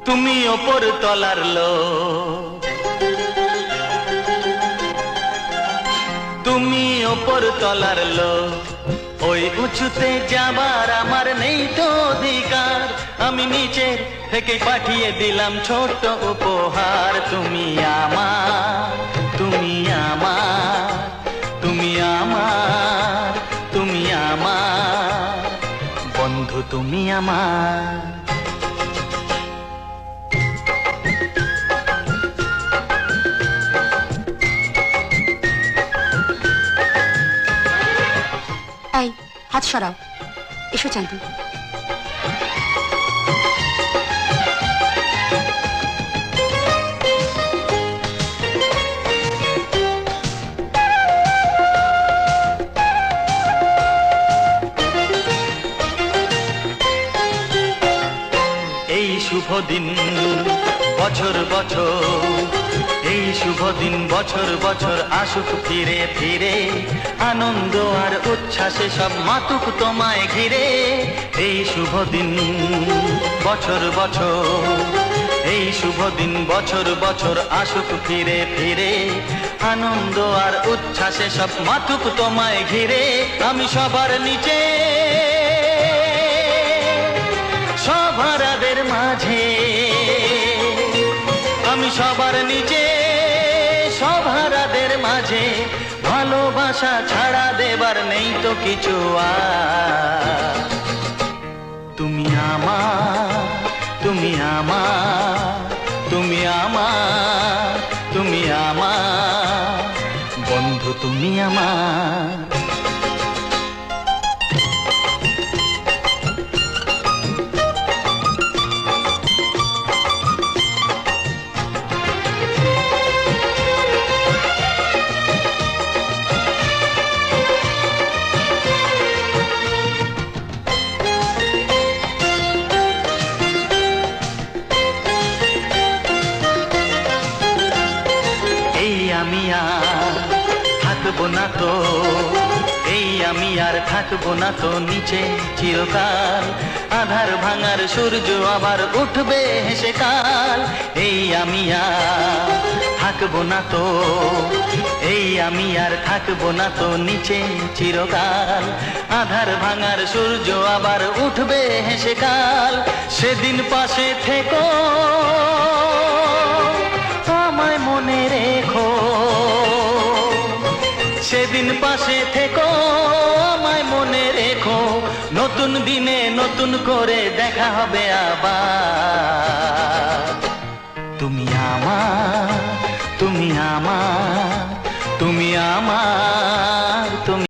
তুমি ওপর তলার লোক, তুমি ওপর তলার লোক, ওই উঁচুতে যাবার আমার নেই তো অধিকার। আমি নিচের থেকে পাঠিয়ে দিলাম ছোট্ট উপহার। তুমি আমার, তুমি আমার, তুমি আমার, তুমি আমার বন্ধু, তুমি আমার। এই হাত সরাও, এসো চাঁদু। এই শুভ দিন বছর বছর, এই শুভ দিন বছর বছর আসুক ফিরে ফিরে, আনন্দ আর উচ্ছ্বাসে সব মাতুক তোমায় ঘিরে। এই শুভ দিন বছর বছর, এই শুভ দিন বছর বছর আসুক ফিরে ফিরে, আনন্দ আর উচ্ছ্বাসে সব মাতুক তোমায় ঘিরে। আমি সবার নিচে, সভারাদের মাঝে, আমি সবার নিচে, সভারাদের মাঝে, ভালোবাসা ছাড়া দেবার নেই তো কিছু আর। তুমি আমার, তুমি আমার, তুমি আমার, তুমি আমার বন্ধু, তুমি আমার। আমি আর থাকবো না তো, এই আমি আর থাকবো না তো নিচে চিরকাল। আধার ভাঙার সূর্য আবার উঠবে হেসে কাল। এই আমি আর থাকবো না তো, এই আমি আর থাকবো না তো নিচে চিরকাল। আধার ভাঙার সূর্য আবার উঠবে হেসে কাল। সেদিন পাশে থেকো, আমায় মনে রেখো, সেদিন পাশে থেকো, আমায় মনে রেখো। নতুন দিনে নতুন করে দেখা হবে আবার। তুমি আমার, তুমি আমার, তুমি আমার